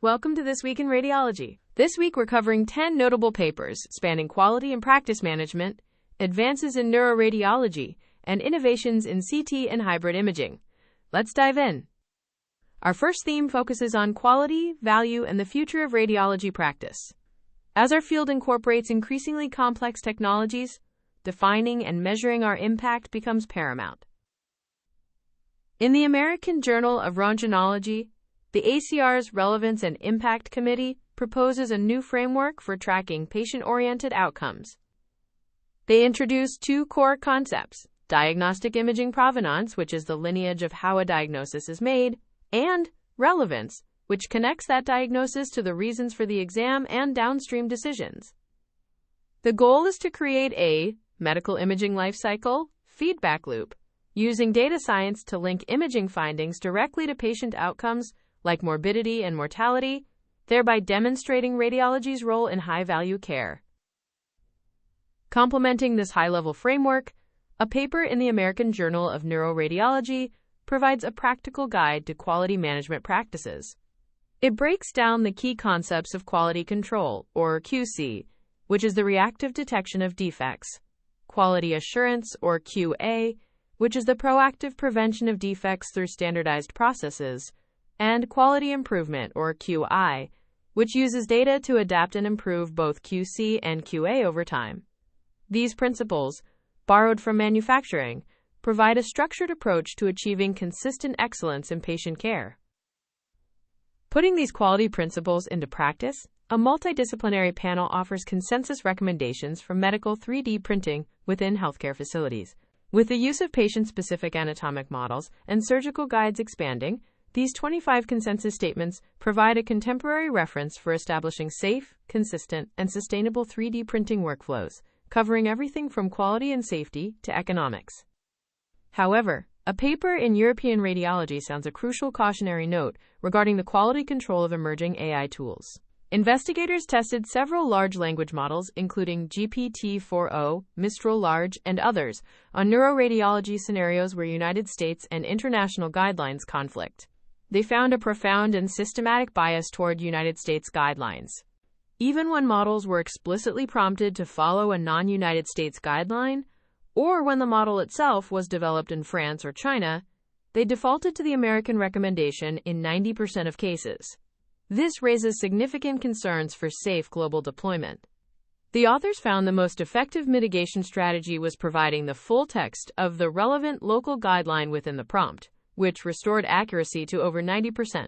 Welcome to This Week in Radiology. This week we're covering 10 notable papers spanning quality and practice management, advances in neuroradiology, and innovations in CT and hybrid imaging. Let's dive in. Our first theme focuses on quality, value, and the future of radiology practice. As our field incorporates increasingly complex technologies, defining and measuring our impact becomes paramount. In the American Journal of Radiology, the ACR's Relevance and Impact Committee proposes a new framework for tracking patient-oriented outcomes. They introduce two core concepts: diagnostic imaging provenance, which is the lineage of how a diagnosis is made, and relevance, which connects that diagnosis to the reasons for the exam and downstream decisions. The goal is to create a medical imaging lifecycle feedback loop, using data science to link imaging findings directly to patient outcomes like morbidity and mortality, thereby demonstrating radiology's role in high-value care. Complementing this high-level framework, a paper in the American Journal of Neuroradiology provides a practical guide to quality management practices. It breaks down the key concepts of quality control, or QC, which is the reactive detection of defects, quality assurance, or QA, which is the proactive prevention of defects through standardized processes, and quality improvement, or QI, which uses data to adapt and improve both QC and QA over time. These principles, borrowed from manufacturing, provide a structured approach to achieving consistent excellence in patient care. Putting these quality principles into practice, a multidisciplinary panel offers consensus recommendations for medical 3D printing within healthcare facilities. With the use of patient-specific anatomic models and surgical guides expanding, these 25 consensus statements provide a contemporary reference for establishing safe, consistent, and sustainable 3D printing workflows, covering everything from quality and safety to economics. However, a paper in European Radiology sounds a crucial cautionary note regarding the quality control of emerging AI tools. Investigators tested several large language models, including GPT-4o, Mistral Large, and others, on neuroradiology scenarios where United States and international guidelines conflict. They found a profound and systematic bias toward United States guidelines. Even when models were explicitly prompted to follow a non-United States guideline, or when the model itself was developed in France or China, they defaulted to the American recommendation in 90% of cases. This raises significant concerns for safe global deployment. The authors found the most effective mitigation strategy was providing the full text of the relevant local guideline within the prompt, which restored accuracy to over 90%.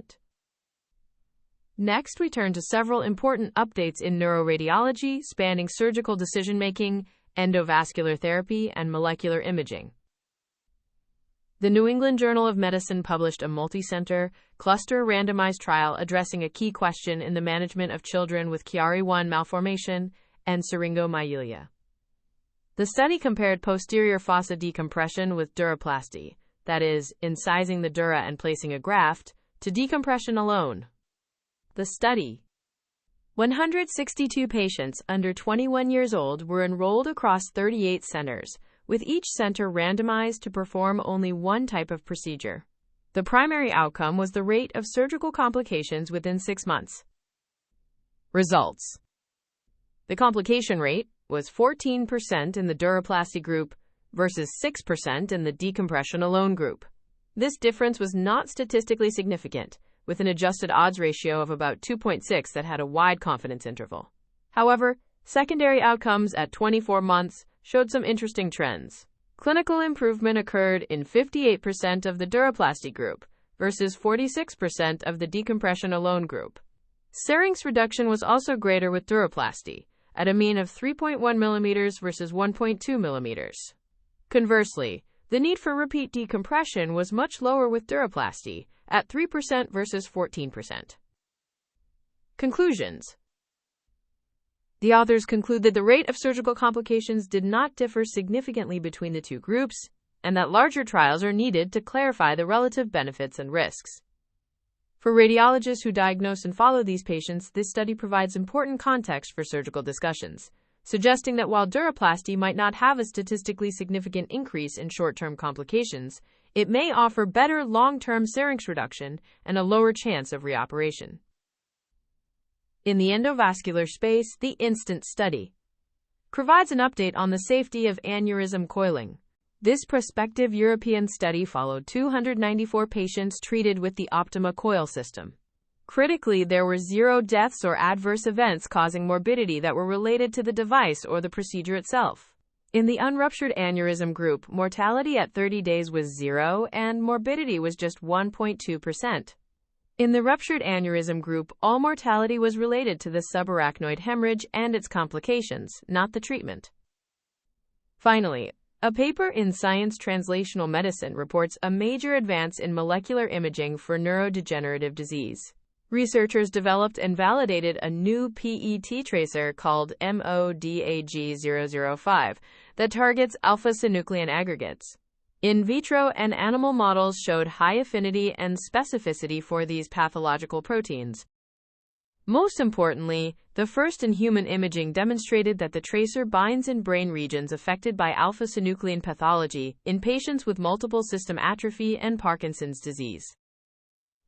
Next, we turn to several important updates in neuroradiology spanning surgical decision-making, endovascular therapy, and molecular imaging. The New England Journal of Medicine published a multi-center, cluster randomized trial addressing a key question in the management of children with Chiari-1 malformation and syringomyelia. The study compared posterior fossa decompression with duroplasty, that is, incising the dura and placing a graft, to decompression alone. The study: 162 patients under 21 years old were enrolled across 38 centers, with each center randomized to perform only one type of procedure. The primary outcome was the rate of surgical complications within 6 months. Results: the complication rate was 14% in the duroplasty group versus 6% in the decompression alone group. This difference was not statistically significant, with an adjusted odds ratio of about 2.6 that had a wide confidence interval. However, secondary outcomes at 24 months showed some interesting trends. Clinical improvement occurred in 58% of the duroplasty group versus 46% of the decompression alone group. Syrinx reduction was also greater with duroplasty, at a mean of 3.1 millimeters versus 1.2 millimeters. Conversely, the need for repeat decompression was much lower with duroplasty, at 3% versus 14%. Conclusions: the authors conclude that the rate of surgical complications did not differ significantly between the two groups, and that larger trials are needed to clarify the relative benefits and risks. For radiologists who diagnose and follow these patients, this study provides important context for surgical discussions, suggesting that while duroplasty might not have a statistically significant increase in short-term complications, it may offer better long-term syrinx reduction and a lower chance of reoperation. In the endovascular space, the INSTANT study provides an update on the safety of aneurysm coiling. This prospective European study followed 294 patients treated with the Optima coil system. Critically, there were 0 deaths or adverse events causing morbidity that were related to the device or the procedure itself. In the unruptured aneurysm group, mortality at 30 days was 0 and morbidity was just 1.2%. In the ruptured aneurysm group, all mortality was related to the subarachnoid hemorrhage and its complications, not the treatment. Finally, a paper in Science Translational Medicine reports a major advance in molecular imaging for neurodegenerative disease. Researchers developed and validated a new PET tracer called MODAG005 that targets alpha-synuclein aggregates. In vitro and animal models showed high affinity and specificity for these pathological proteins. Most importantly, the first-in-human imaging demonstrated that the tracer binds in brain regions affected by alpha-synuclein pathology in patients with multiple system atrophy and Parkinson's disease.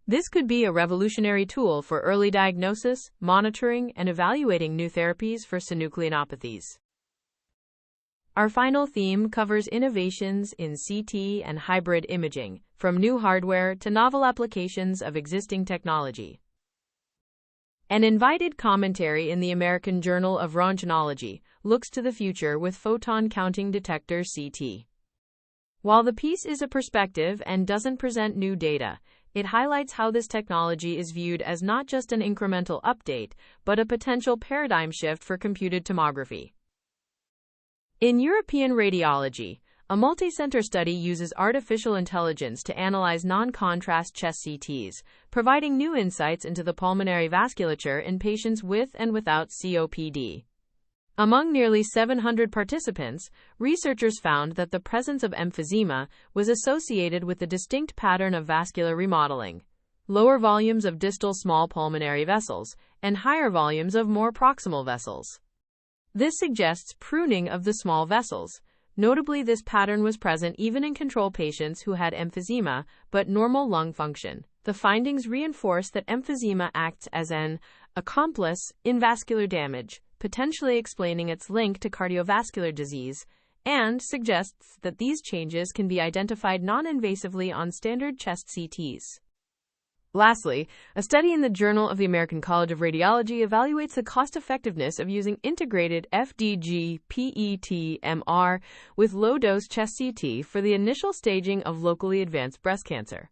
This could be a revolutionary tool for early diagnosis, monitoring, and evaluating new therapies for synucleinopathies. Our final theme covers innovations in CT and hybrid imaging, from new hardware to novel applications of existing technology. An invited commentary in the American Journal of Radiology looks to the future with photon counting detector CT. While the piece is a perspective and doesn't present new data, it highlights how this technology is viewed as not just an incremental update, but a potential paradigm shift for computed tomography. In European radiology, a multi-center study uses artificial intelligence to analyze non-contrast chest CTs, providing new insights into the pulmonary vasculature in patients with and without COPD. Among nearly 700 participants, researchers found that the presence of emphysema was associated with a distinct pattern of vascular remodeling, lower volumes of distal small pulmonary vessels, and higher volumes of more proximal vessels. This suggests pruning of the small vessels. Notably, this pattern was present even in control patients who had emphysema but normal lung function. The findings reinforce that emphysema acts as an accomplice in vascular damage, potentially explaining its link to cardiovascular disease, and suggests that these changes can be identified non-invasively on standard chest CTs. Lastly, a study in the Journal of the American College of Radiology evaluates the cost-effectiveness of using integrated FDG-PET-MR with low-dose chest CT for the initial staging of locally advanced breast cancer.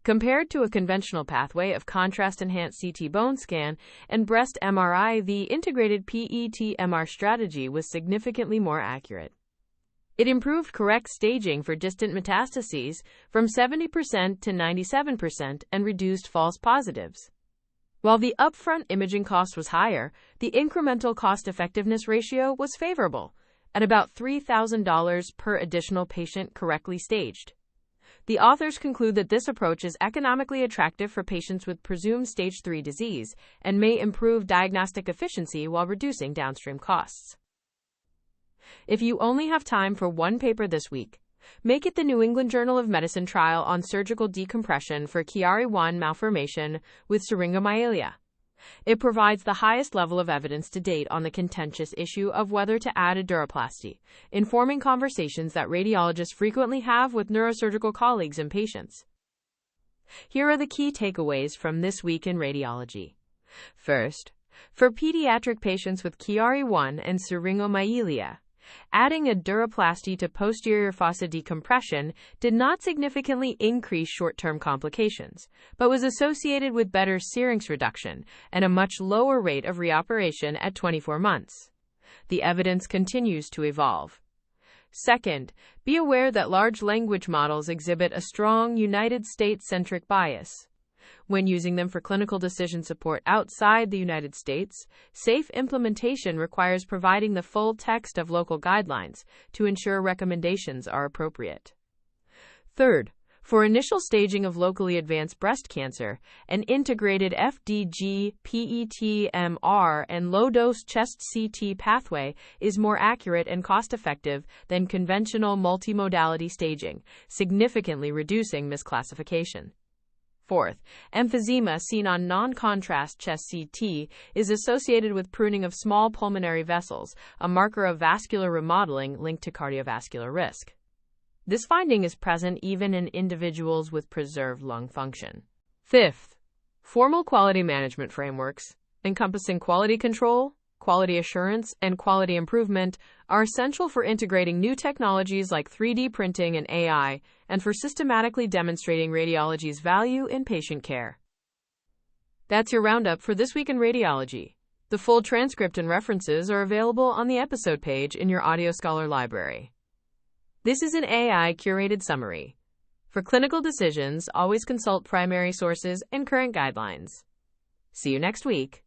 Compared to a conventional pathway of contrast-enhanced CT bone scan and breast MRI, the integrated PET-MR strategy was significantly more accurate. It improved correct staging for distant metastases from 70% to 97% and reduced false positives. While the upfront imaging cost was higher, the incremental cost-effectiveness ratio was favorable, at about $3,000 per additional patient correctly staged. The authors conclude that this approach is economically attractive for patients with presumed stage 3 disease and may improve diagnostic efficiency while reducing downstream costs. If you only have time for one paper this week, make it the New England Journal of Medicine trial on surgical decompression for Chiari-1 malformation with syringomyelia. It provides the highest level of evidence to date on the contentious issue of whether to add a duroplasty, informing conversations that radiologists frequently have with neurosurgical colleagues and patients. Here are the key takeaways from this week in radiology. First, for pediatric patients with Chiari-1 and syringomyelia, adding a duroplasty to posterior fossa decompression did not significantly increase short-term complications, but was associated with better syrinx reduction and a much lower rate of reoperation at 24 months. The evidence continues to evolve. Second, be aware that large language models exhibit a strong United States-centric bias. When using them for clinical decision support outside the United States, safe implementation requires providing the full text of local guidelines to ensure recommendations are appropriate. Third, for initial staging of locally advanced breast cancer, an integrated FDG, PET-MR, and low-dose chest CT pathway is more accurate and cost-effective than conventional multimodality staging, significantly reducing misclassification. Fourth, emphysema seen on non-contrast chest CT is associated with pruning of small pulmonary vessels, a marker of vascular remodeling linked to cardiovascular risk. This finding is present even in individuals with preserved lung function. Fifth, formal quality management frameworks, encompassing quality control, quality assurance, and quality improvement, are essential for integrating new technologies like 3D printing and AI, and for systematically demonstrating radiology's value in patient care. That's your roundup for This Week in Radiology. The full transcript and references are available on the episode page in your Audio Scholar library. This is an AI-curated summary. For clinical decisions, always consult primary sources and current guidelines. See you next week.